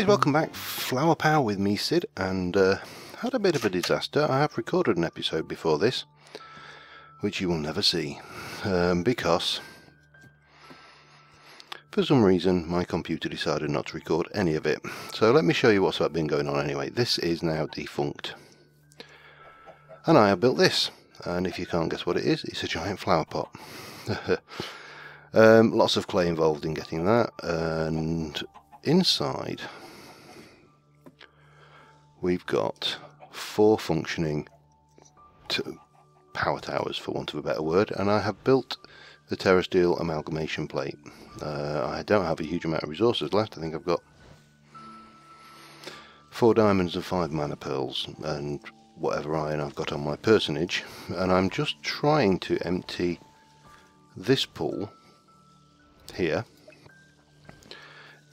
welcome back. Flower Power with me, Sid, and had a bit of a disaster. I have recorded an episode before this, which you will never see, because for some reason my computer decided not to record any of it. So let me show you what's been going on anyway. This is now defunct, and I have built this, and if you can't guess what it is, it's a giant flower pot. Lots of clay involved in getting that, and inside we've got 4 functioning power towers, for want of a better word, and I have built the TerraShatterer amalgamation plate. I don't have a huge amount of resources left. I think I've got 4 diamonds and 5 mana pearls and whatever iron I've got on my personage, and I'm just trying to empty this pool here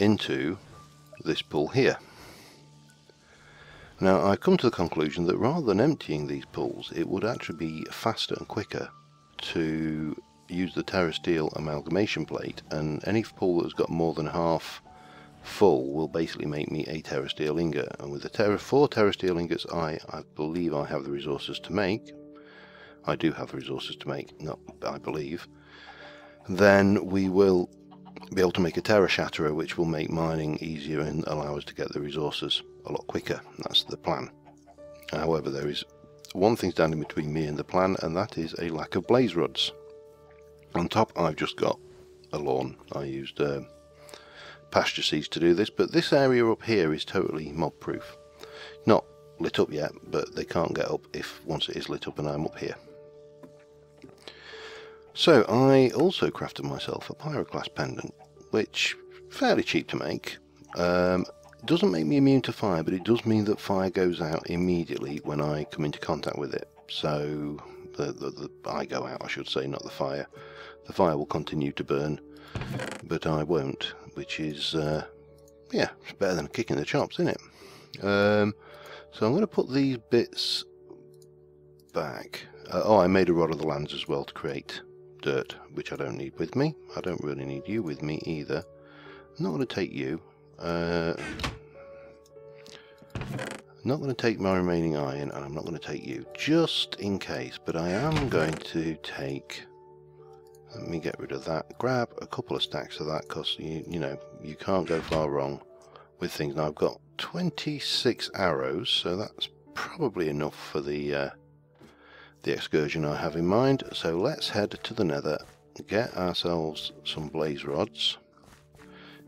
into this pool here. Now I've come to the conclusion that rather than emptying these pools, it would actually be faster and quicker to use the TerraShatterer amalgamation plate, and any pool that's got more than half full will basically make me a TerraShatterer ingot, and with the 4 TerraShatterer ingots I believe I have the resources to make. I do have the resources to make, not I believe. Then we will be able to make a TerraShatterer, which will make mining easier and allow us to get the resources a lot quicker. That's the plan. However, there is one thing standing between me and the plan, and that is a lack of blaze rods. On top I've just got a lawn. I used pasture seeds to do this, but this area up here is totally mob proof. Not lit up yet, but they can't get up if once it is lit up and I'm up here. So I also crafted myself a pyroclast pendant, which fairly cheap to make. Doesn't make me immune to fire, but it does mean that fire goes out immediately when I come into contact with it. So I go out, I should say, not the fire. The fire will continue to burn, but I won't, which is yeah, it's better than a kick in the chops, isn't it? So I'm going to put these bits back. Oh, I made a rod of the lands as well to create dirt, which I don't need with me. I don't really need you with me either. I'm not going to take you. Not going to take my remaining iron, and I'm not going to take you, just in case. But I am going to take... Let me get rid of that. Grab a couple of stacks of that, because you know, you can't go far wrong with things. Now I've got 26 arrows, so that's probably enough for the excursion I have in mind. So let's head to the nether, get ourselves some blaze rods.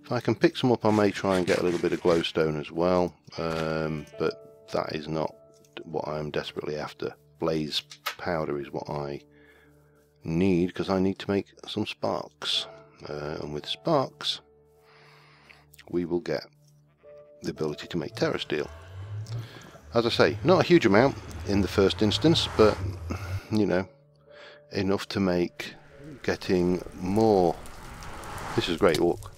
If I can pick some up, I may try and get a little bit of glowstone as well, but that is not what I'm desperately after. Blaze powder is what I need, because I need to make some sparks, and with sparks we will get the ability to make TerraShatterer. As I say, not a huge amount in the first instance, but you know, enough to make getting more. This is great. Look,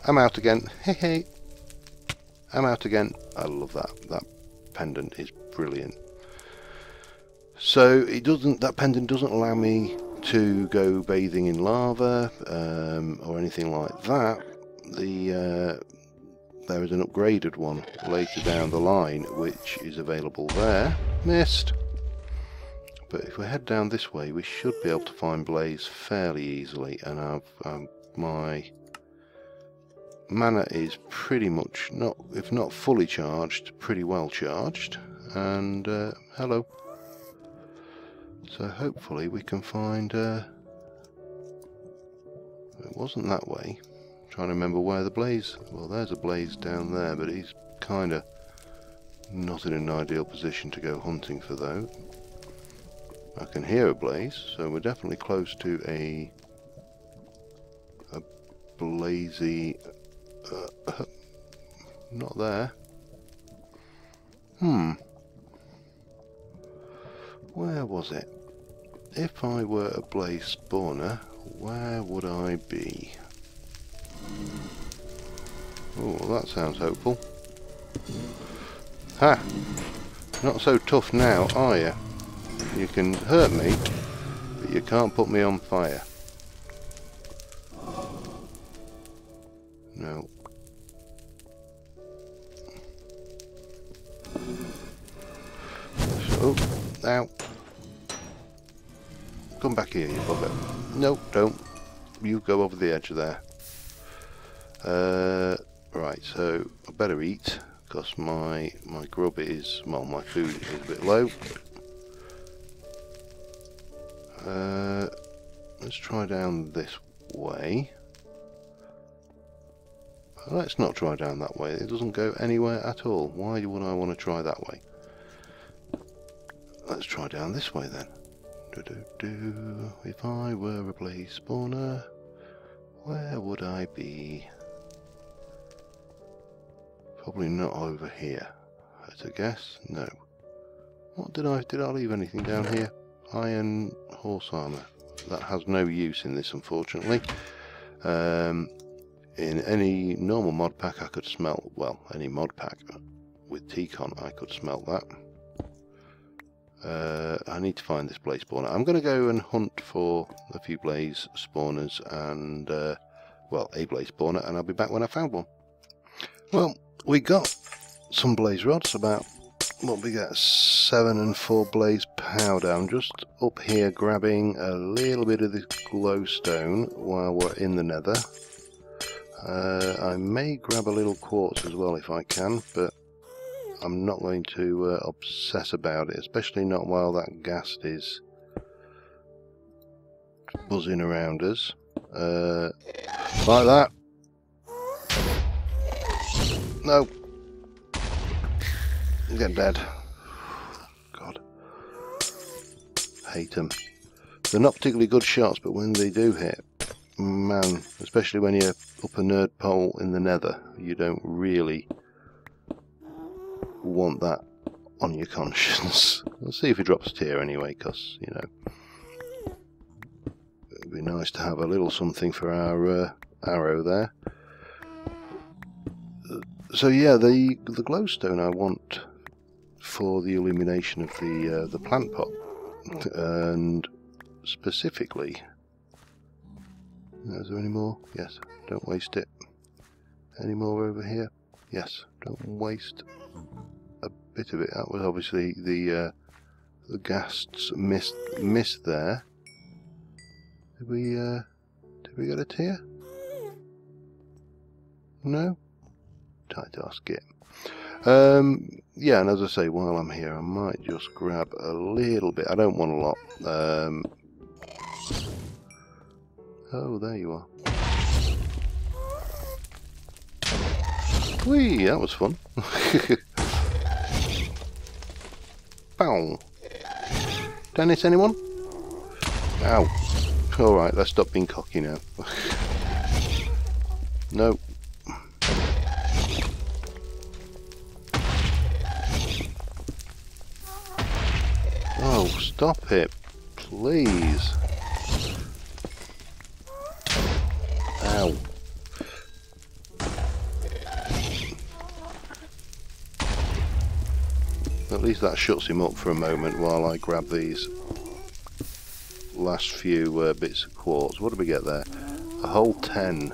I'm out again. Hey hey, I'm out again. I love that. That pendant is brilliant. So it doesn't. That pendant doesn't allow me to go bathing in lava or anything like that. There is an upgraded one later down the line, which is available there. Missed. But if we head down this way, we should be able to find blaze fairly easily, and my mana is pretty much, not if not fully charged, pretty well charged. And hello. So hopefully we can find. It wasn't that way. I'm trying to remember where the blaze. Well, there's a blaze down there, but he's kind of not in an ideal position to go hunting for though. I can hear a blaze, so we're definitely close to a blazy. Not there. Where was it? If I were a blaze spawner, where would I be? Oh, well, that sounds hopeful. Ha! Not so tough now, are you? You can hurt me, but you can't put me on fire. No. Oh, ow. Come back here, you bugger. No, don't. You go over the edge there. Right, so I better eat, because my grub is, well, my food is a bit low. Let's try down this way. Let's not try down that way. It doesn't go anywhere at all. Why would I want to try that way? Let's try down this way then. If I were a blaze spawner, where would I be? Probably not over here. That's a guess. No. What did I leave anything down here? Iron horse armor. That has no use in this, unfortunately. In any normal mod pack I could smelt, well, any mod pack with T-Con I could smelt that. I need to find this blaze spawner. I'm going to go and hunt for a few blaze spawners and, well, a blaze spawner, and I'll be back when I found one. Well, we got some blaze rods, about, what we got, 7 and 4 blaze powder. I'm just up here grabbing a little bit of this glowstone while we're in the nether. I may grab a little quartz as well if I can, but I'm not going to obsess about it, especially not while that ghast is buzzing around us. Like that. No. Get dead. God. Hate them. They're not particularly good shots, but when they do hit, man, especially when you're up a nerd pole in the nether, you don't really want that on your conscience. We'll see if he drops a tier anyway, because, you know, it'd be nice to have a little something for our arrow there. So yeah, the glowstone I want for the illumination of the plant pot, and specifically, is there any more? Yes, don't waste it. Any more over here? Yes, don't waste a bit of it. That was obviously the ghast's miss there. Did we get a tier? No? Tight ass git. Yeah, and as I say, while I'm here, I might just grab a little bit. I don't want a lot. Oh, there you are. Whee, that was fun. Bow. Dennis, anyone? Ow. Alright, let's stop being cocky now. No. Oh, stop it, please. Ow. At least that shuts him up for a moment while I grab these last few bits of quartz. What did we get there? A whole 10.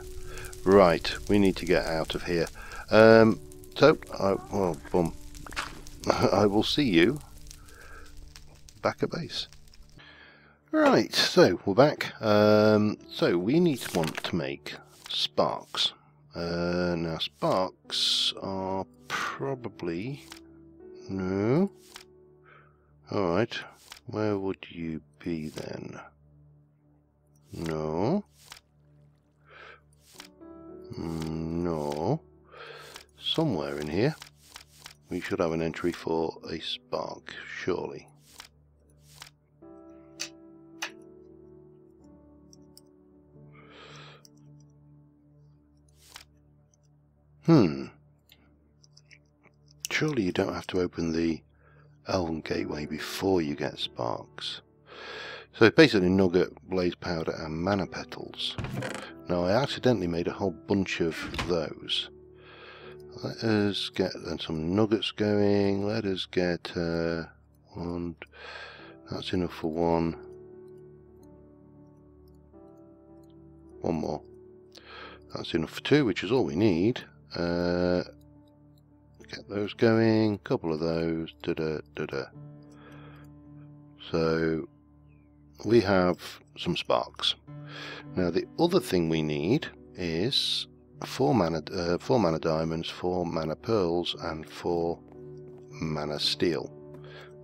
Right, we need to get out of here. Well, bum. I will see you back at base. Right, so we're back. So we want to make sparks. Now sparks are probably... No? Alright, where would you be then? No? No. Somewhere in here we should have an entry for a spark, surely. Surely you don't have to open the Elven Gateway before you get sparks. So it's basically nugget, blaze powder and mana petals. Now I accidentally made a whole bunch of those. Let us get then some nuggets going. Let us get one. That's enough for one. One more. That's enough for two, which is all we need. Get those going. Couple of those. Da-da, da-da. So we have some sparks. Now the other thing we need is 4 mana diamonds, 4 mana pearls, and 4 mana steel.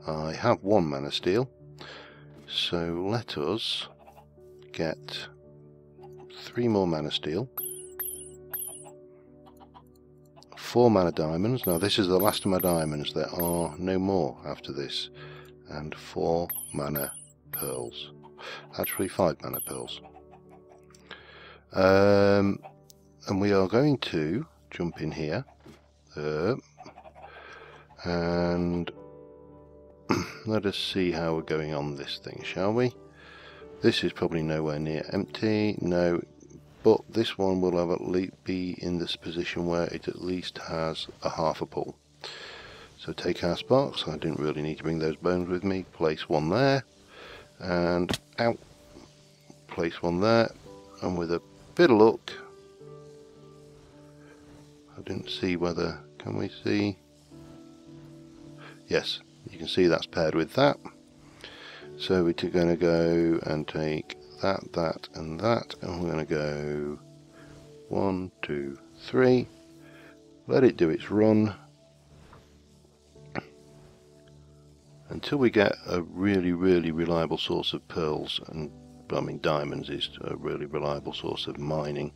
I have 1 mana steel, so let us get 3 more mana steel, 4 mana diamonds. Now this is the last of my diamonds, there are no more after this, and 4 mana pearls. Actually 5 mana pearls. And we are going to jump in here and let us see how we're going on this thing, shall we? This is probably nowhere near empty, no, but this one will have at least be in this position where it at least has a half a pull. So take our sparks, I didn't really need to bring those bones with me, place one there, and out, place one there, and with a bit of luck, I didn't see whether, can we see? Yes, you can see that's paired with that. So we're going to go and take that, that and that, and we're going to go 1, 2, 3, let it do its run until we get a really reliable source of pearls, and I mean diamonds is a really reliable source of mining.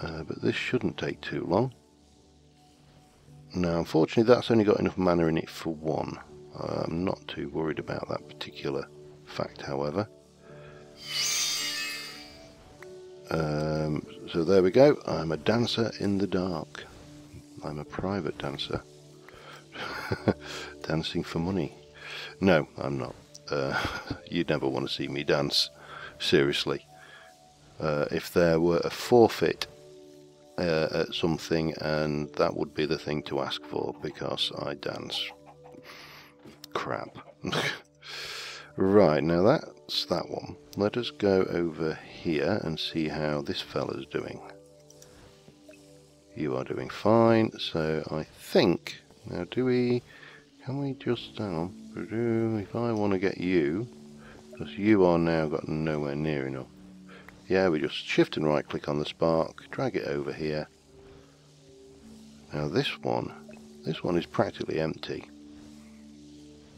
But this shouldn't take too long. Now unfortunately that's only got enough mana in it for 1. I'm not too worried about that particular fact, however. So there we go, I'm a dancer in the dark. I'm a private dancer. Dancing for money. No, I'm not. You'd never want to see me dance, seriously. If there were a forfeit at something, and that would be the thing to ask for, because I dance crap. Right, now that's that one. Let us go over here and see how this fella's doing. You are doing fine, so I think, now can we just, if I want to get you, because you are now got nowhere near enough. Yeah, we just shift and right click on the spark, drag it over here. Now this one is practically empty.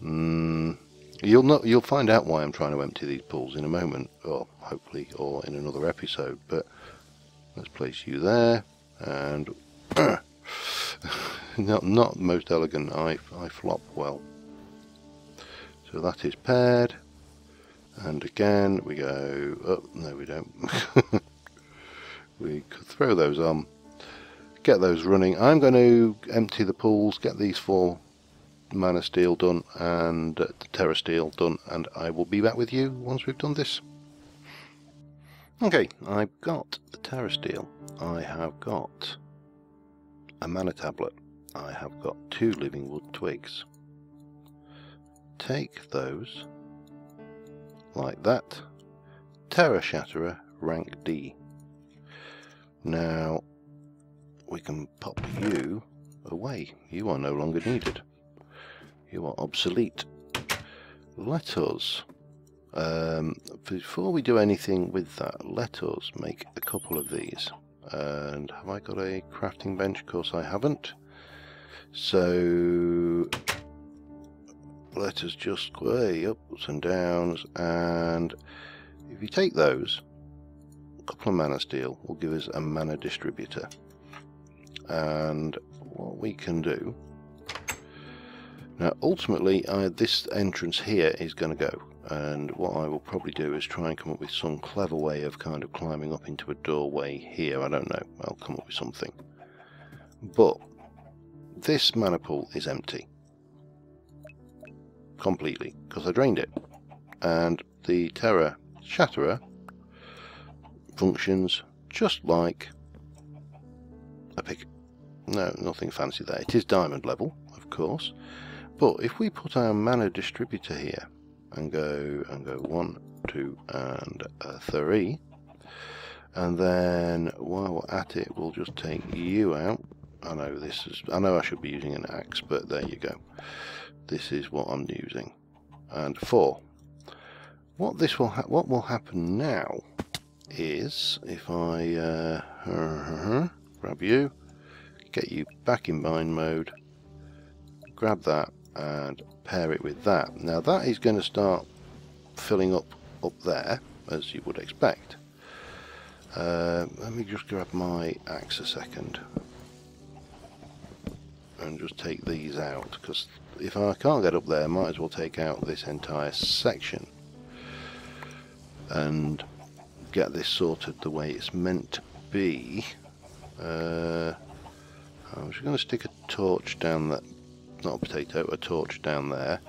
You'll find out why I'm trying to empty these pools in a moment, or hopefully, or in another episode. But let's place you there, and not most elegant. I flop well. So that is paired. And again, we go, oh, no we don't. We could throw those on, get those running. I'm going to empty the pools, get these 4 mana steel done, and the terra steel done, and I will be back with you once we've done this. Okay, I've got the terra steel, I have got a mana tablet, I have got 2 living wood twigs. Take those, like that, TerraShatterer rank D. Now we can pop you away, you are no longer needed, you are obsolete. Let us, before we do anything with that, let us make a couple of these. And have I got a crafting bench? Of course I haven't. So let us just go ups and downs, and if you take those, a couple of mana steel will give us a mana distributor. And what we can do now, ultimately this entrance here is going to go, and what I will probably do is try and come up with some clever way of kind of climbing up into a doorway here. I don't know, I'll come up with something. But this mana pool is empty completely because I drained it, and the TerraShatterer functions just like a pick. No, nothing fancy there. It is diamond level, of course, but if we put our mana distributor here and go 1, 2 and 3, and then while we're at it we'll just take you out. I know I should be using an axe, but there you go. This is what I'm using. and 4. What will happen now is if I grab you, get you back in bind mode, grab that and pair it with that. Now that is going to start filling up there, as you would expect. Let me just grab my axe a second and just take these out, because if I can't get up there, I might as well take out this entire section and get this sorted the way it's meant to be. I'm just going to stick a torch down that, not a potato, a torch down there.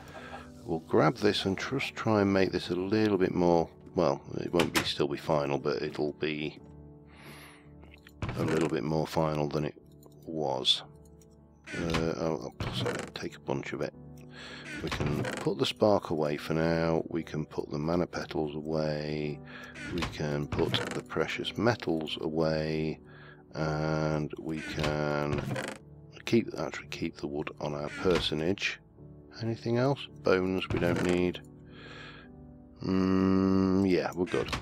We'll grab this and just try and make this a little bit more, well, it won't still be final, but it'll be a little bit more final than it was. I'll take a bunch of it. We can put the spark away for now, we can put the mana petals away, we can put the precious metals away, and we can actually keep the wood on our personage. Anything else? Bones we don't need. Yeah, we're good.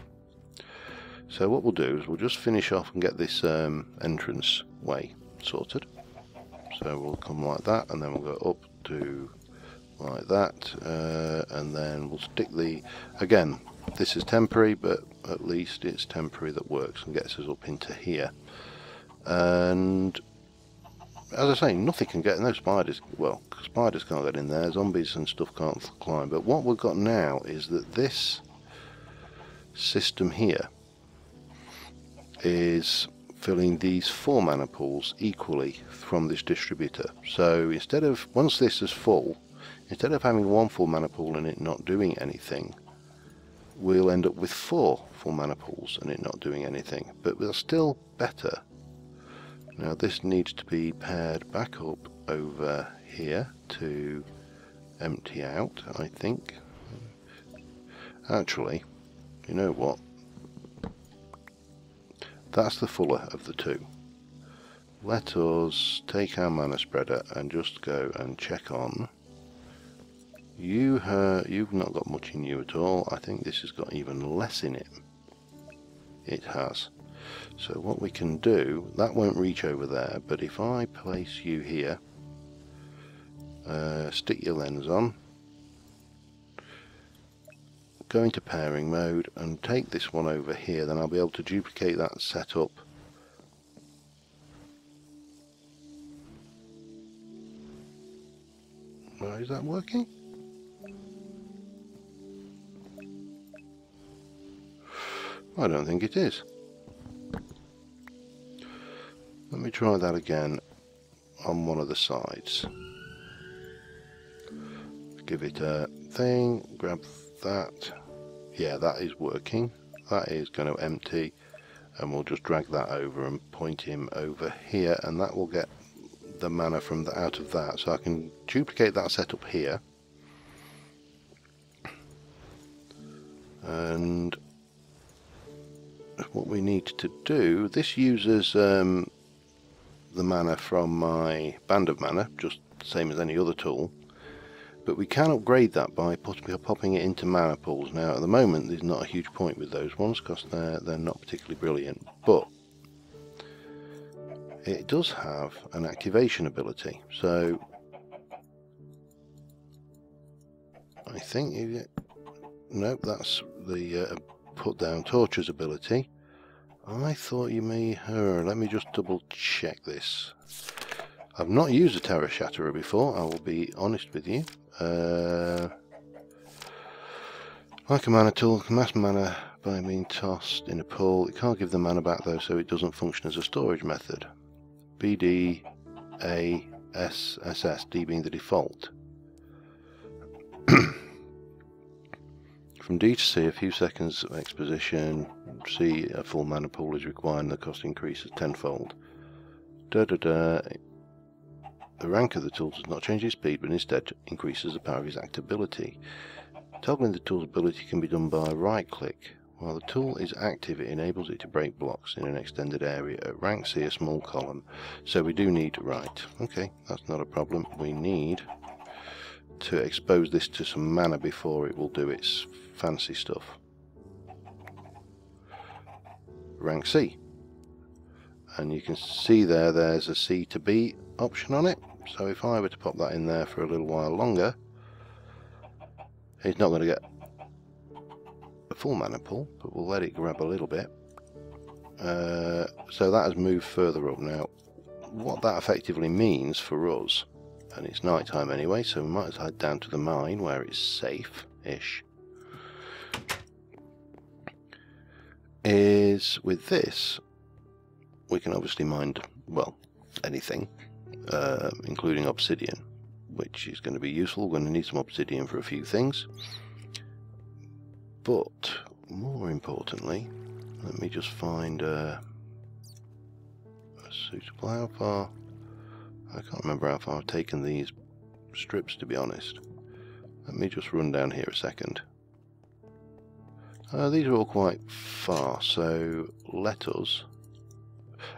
So what we'll do is we'll just finish off and get this entrance way sorted. So we'll come like that, and then we'll go up to like that, and then we'll stick the, again, this is temporary, but at least it's temporary that works and gets us up into here. And as I say, nothing can get, no spiders, well, spiders can't get in there, zombies and stuff can't climb, but what we've got now is that this system here is filling these 4 mana pools equally from this distributor. So instead of, once this is full, instead of having 1 full mana pool and it not doing anything, we'll end up with 4 full mana pools and it not doing anything, but we're still better. Now this needs to be paired back up over here to empty out, I think. Actually, you know what? That's the fuller of the two. Let us take our mana spreader and just go and check on. You've not got much in you at all. I think this has got even less in it. It has. So what we can do, that won't reach over there, but if I place you here, stick your lens on, go into pairing mode and take this one over here, then I'll be able to duplicate that setup. Is that working? I don't think it is. Let me try that again on one of the sides. Give it a thing, grab that. Yeah, that is working. That is going to empty, and we'll just drag that over and point him over here, and that will get the mana from out of that. So I can duplicate that setup here, and what we need to do, this uses the mana from my band of mana, just the same as any other tool, but we can upgrade that by popping it into mana pools. Now at the moment there's not a huge point with those ones because they're not particularly brilliant, but it does have an activation ability. So I think nope, that's the put down torches ability. I thought you may let me just double check this. I've not used a TerraShatterer before, I will be honest with you. Like a mana tool, can mass mana by being tossed in a pool. It can't give the mana back though, so it doesn't function as a storage method. BD, A, S, SS, D being the default. From D to C, a few seconds of exposition. C, a full mana pool is required and the cost increases tenfold. The rank of the tool does not change its speed, but instead increases the power of its actability. Toggling the tool's ability can be done by right click. While the tool is active, it enables it to break blocks in an extended area. At rank C, a small column. So we do need, right, okay, that's not a problem. We need to expose this to some mana before it will do its fancy stuff. Rank C. And you can see there's a C to B option on it. So if I were to pop that in there for a little while longer, it's not going to get a full mana pull, but we'll let it grab a little bit. So that has moved further up now. What that effectively means for us, and it's night time anyway, so we might as well head down to the mine where it's safe-ish, is with this we can obviously mine, well, anything, including obsidian, which is going to be useful. We're going to need some obsidian for a few things, but more importantly, let me just find a suitable. How far? I can't remember how far I've taken these strips, to be honest. Let me just run down here a second. These are all quite far, so let us...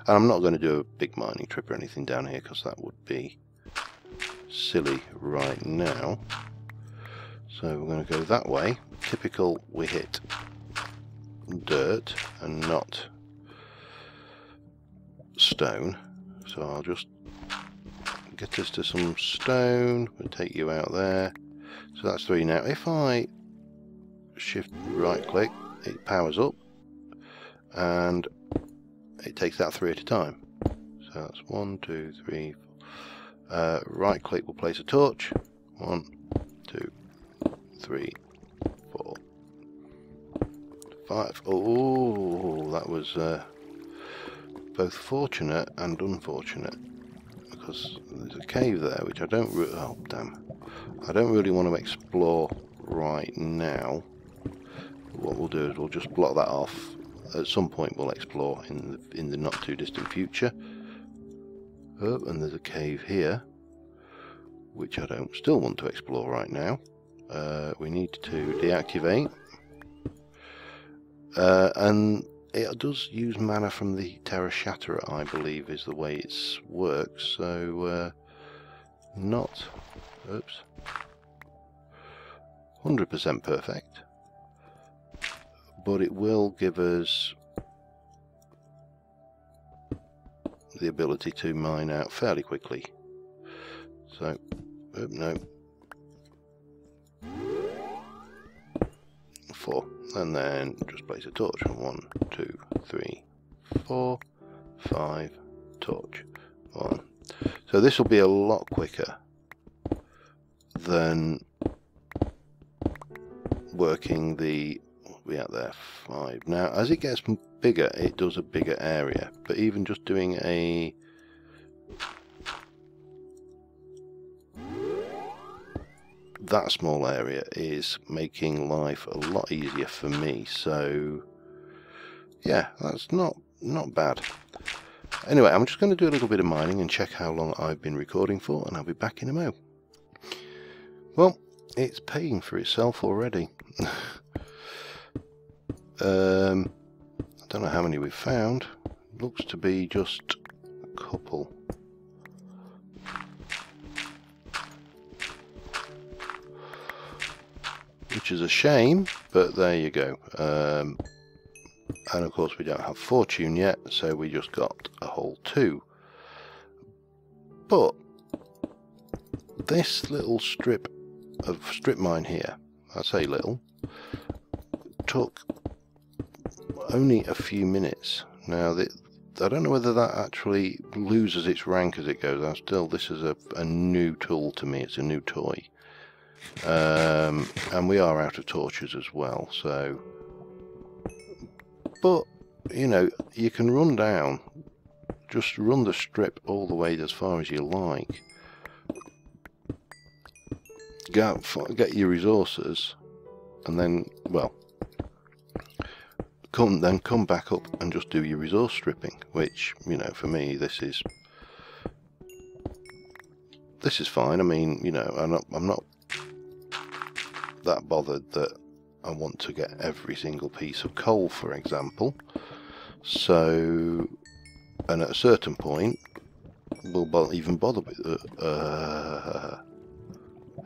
And I'm not going to do a big mining trip or anything down here, because that would be silly right now. So we're going to go that way. Typical, we hit dirt and not stone. So I'll just get us to some stone. We'll take you out there. So that's 3 now. If I shift right click, it powers up and it takes that 3 at a time. So that's 1, 2, 3, 4. Right click will place a torch. 1, 2, 3, 4, 5. Oh, that was both fortunate and unfortunate, because there's a cave there which I don't oh damn, I don't really want to explore right now. What we'll do is we'll just block that off. At some point we'll explore in the not too distant future. Oh, and there's a cave here which I don't still want to explore right now. We need to deactivate, and it does use mana from the TerraShatterer, I believe is the way it works, so not, oops, 100% perfect, but it will give us the ability to mine out fairly quickly. So, oh, no, 4, and then just place a torch. 1, 2, 3, 4, 5, torch. 1. So this will be a lot quicker than working the, what we out there, 5. Now as it gets bigger, it does a bigger area, but even just doing a that small area is making life a lot easier for me. So yeah, that's not bad. Anyway, I'm just going to do a little bit of mining and check how long I've been recording for, and I'll be back in a mo. Well, it's paying for itself already. I don't know how many we've found. Looks to be just a couple. Which is a shame, but there you go. And of course we don't have fortune yet, so we just got a whole 2. But this little strip mine here, I say little, took only a few minutes. Now I don't know whether that actually loses its rank as it goes. This is a new tool to me. It's a new toy. And we are out of torches as well, so, but you know, you can run down, just run the strip all the way as far as you like, get your resources, and then, well, come back up and just do your resource stripping, which, you know, for me this is fine. I mean, you know, I'm not that bothered that I want to get every single piece of coal, for example. So, and at a certain point we'll even bother with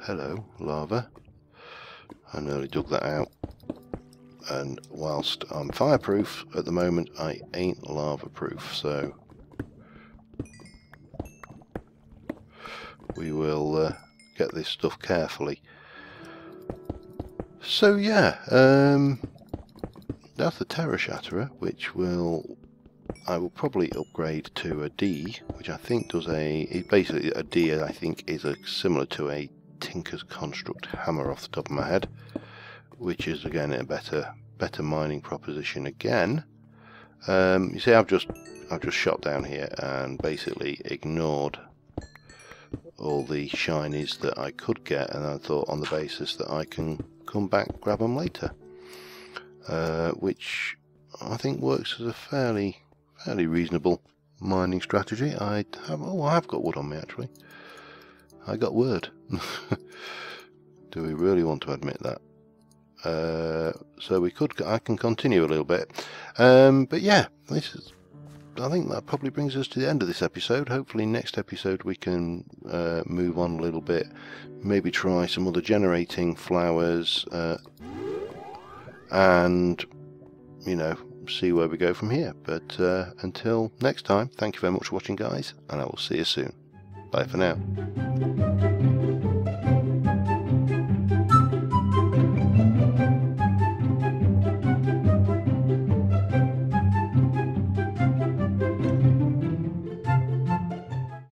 Hello, lava. I nearly dug that out. And whilst I'm fireproof at the moment, I ain't lava proof, so we will get this stuff carefully. So yeah, that's the TerraShatterer, which I will probably upgrade to a D, which I think does basically a D I think is similar to a Tinker's Construct hammer off the top of my head, which is again a better mining proposition again. You see, I've just shot down here and basically ignored all the shinies that I could get, and I thought on the basis that I can come back grab them later, which I think works as a fairly reasonable mining strategy. I have got wood on me actually. I got word. Do we really want to admit that? So I can continue a little bit, but yeah, I think that probably brings us to the end of this episode. Hopefully next episode we can move on a little bit, maybe try some other generating flowers, and you know, see where we go from here. But until next time, thank you very much for watching, guys, and I will see you soon. Bye for now.